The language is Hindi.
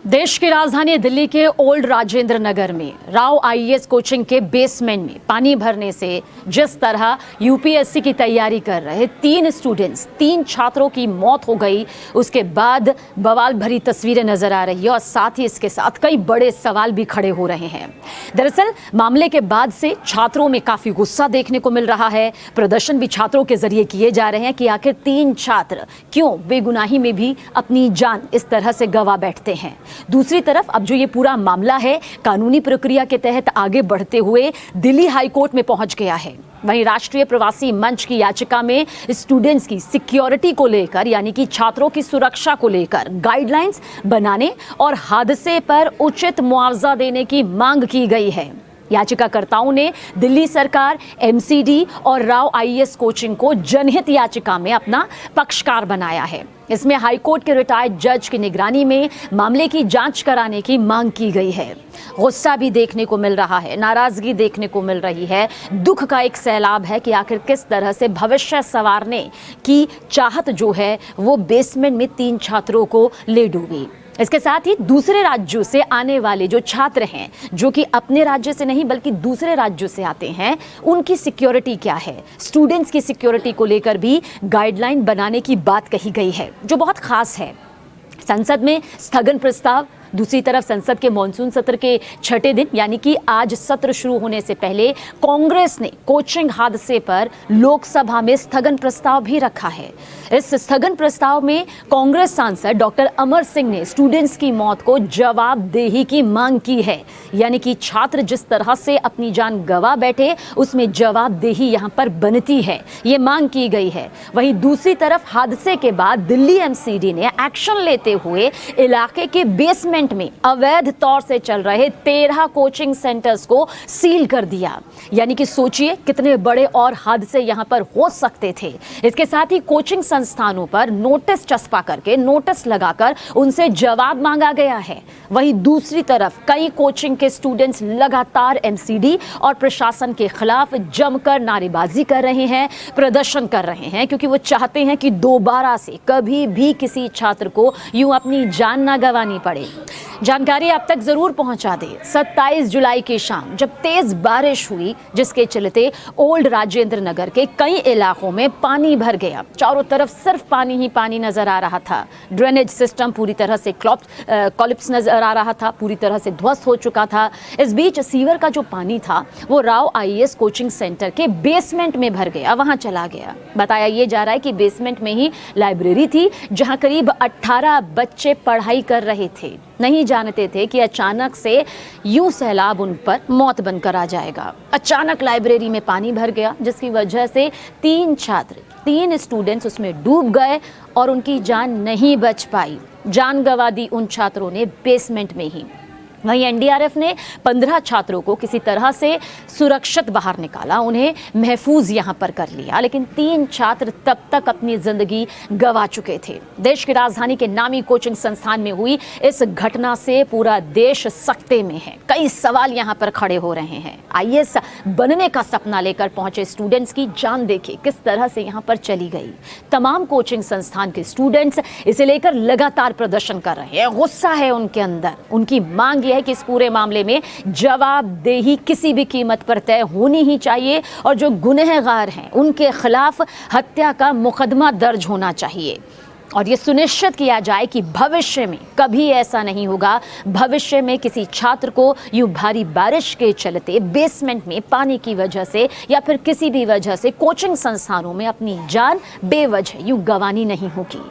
देश की राजधानी दिल्ली के ओल्ड राजेंद्र नगर में राव आईएएस कोचिंग के बेसमेंट में पानी भरने से जिस तरह यूपीएससी की तैयारी कर रहे 3 छात्रों की मौत हो गई, उसके बाद बवाल भरी तस्वीरें नजर आ रही है और साथ ही इसके साथ कई बड़े सवाल भी खड़े हो रहे हैं। दरअसल मामले के बाद से छात्रों में काफी गुस्सा देखने को मिल रहा है। प्रदर्शन भी छात्रों के जरिए किए जा रहे हैं कि आखिर 3 छात्र क्यों बेगुनाही में भी अपनी जान इस तरह से गंवा बैठते हैं। दूसरी तरफ अब जो ये पूरा मामला है कानूनी प्रक्रिया के तहत आगे बढ़ते हुए दिल्ली हाई कोर्ट में पहुंच गया है। वहीं राष्ट्रीय प्रवासी मंच की याचिका में स्टूडेंट्स की सिक्योरिटी को लेकर यानी कि छात्रों की सुरक्षा को लेकर गाइडलाइंस बनाने और हादसे पर उचित मुआवजा देने की मांग की गई है। याचिकाकर्ताओं ने दिल्ली सरकार, एमसीडी और राव आईएएस कोचिंग को जनहित याचिका में अपना पक्षकार बनाया है। इसमें हाईकोर्ट के रिटायर्ड जज की निगरानी में मामले की जांच कराने की मांग की गई है। गुस्सा भी देखने को मिल रहा है, नाराजगी देखने को मिल रही है, दुख का एक सैलाब है कि आखिर किस तरह से भविष्य संवारने की चाहत जो है वो बेसमेंट में 3 छात्रों को ले डूबी। इसके साथ ही दूसरे राज्यों से आने वाले जो छात्र हैं, जो कि अपने राज्य से नहीं बल्कि दूसरे राज्यों से आते हैं, उनकी सिक्योरिटी क्या है, स्टूडेंट्स की सिक्योरिटी को लेकर भी गाइडलाइन बनाने की बात कही गई है, जो बहुत खास है। संसद में स्थगन प्रस्ताव, दूसरी तरफ संसद के मॉनसून सत्र के 6ठे दिन यानी कि आज सत्र शुरू होने से पहले कांग्रेस ने कोचिंग हादसे पर लोकसभा में स्थगन प्रस्ताव भी रखा है। इस स्थगन प्रस्ताव में कांग्रेस सांसद डॉक्टर अमर सिंह ने स्टूडेंट्स की मौत को जवाबदेही की मांग की है, यानी कि छात्र जिस तरह से अपनी जान गंवा बैठे उसमें जवाबदेही यहां पर बनती है, ये मांग की गई है। वहीं दूसरी तरफ हादसे के बाद दिल्ली एमसीडी ने एक्शन लेते हुए इलाके के बेसमेंट में अवैध तौर से चल रहे 13 कोचिंग सेंटर्स को सील कर दिया। यानी कि सोचिए कितने बड़े और हादसे यहां पर हो सकते थे। इसके साथ ही कोचिंग संस्थानों पर नोटिस चस्पा करके, नोटिस लगाकर उनसे जवाब मांगा गया है। वहीं दूसरी तरफ कई कोचिंग के स्टूडेंट्स लगातार एमसीडी और प्रशासन के खिलाफ जमकर नारेबाजी कर रहे हैं, प्रदर्शन कर रहे हैं, क्योंकि वो चाहते हैं कि दोबारा से कभी भी किसी छात्र को यूं अपनी जान ना गंवानी पड़े। जानकारी आप तक जरूर पहुंचा दे। 27 जुलाई की शाम जब तेज बारिश हुई, जिसके चलते ओल्ड राजेंद्र नगर के कई इलाकों में पानी भर गया। चारों तरफ सिर्फ पानी ही पानी नजर आ रहा था। ड्रेनेज सिस्टम पूरी तरह से कोलैप्स नजर आ रहा था, पूरी तरह से ध्वस्त हो चुका था। इस बीच सीवर का जो पानी था वो राव आईएएस कोचिंग सेंटर के बेसमेंट में भर गया, वहां चला गया। बताया ये जा रहा है कि बेसमेंट में ही लाइब्रेरी थी जहां करीब 18 बच्चे पढ़ाई कर रहे थे। नहीं जानते थे कि अचानक से यूं सैलाब उन पर मौत बनकर आ जाएगा। अचानक लाइब्रेरी में पानी भर गया, जिसकी वजह से 3 स्टूडेंट्स उसमें डूब गए और उनकी जान नहीं बच पाई। जान गंवा दी उन छात्रों ने बेसमेंट में ही। वहीं एनडीआरएफ ने 15 छात्रों को किसी तरह से सुरक्षित बाहर निकाला, उन्हें महफूज यहां पर कर लिया, लेकिन 3 छात्र तब तक अपनी जिंदगी गंवा चुके थे। देश की राजधानी के नामी कोचिंग संस्थान में हुई इस घटना से पूरा देश सकते में है। कई सवाल यहां पर खड़े हो रहे हैं। आईएएस बनने का सपना लेकर पहुंचे स्टूडेंट्स की जान देखिए किस तरह से यहां पर चली गई। तमाम कोचिंग संस्थान के स्टूडेंट्स इसे लेकर लगातार प्रदर्शन कर रहे हैं, गुस्सा है उनके अंदर। उनकी मांग है कि इस पूरे मामले में जवाबदेही किसी भी कीमत पर तय होनी ही चाहिए और जो गुनहगार हैं उनके खिलाफ हत्या का मुकदमा दर्ज होना चाहिए और ये सुनिश्चित किया जाए कि भविष्य में कभी ऐसा नहीं होगा। भविष्य में किसी छात्र को यूं भारी बारिश के चलते बेसमेंट में पानी की वजह से या फिर किसी भी वजह से कोचिंग संस्थानों में अपनी जान बेवजह यूं गंवानी नहीं होगी।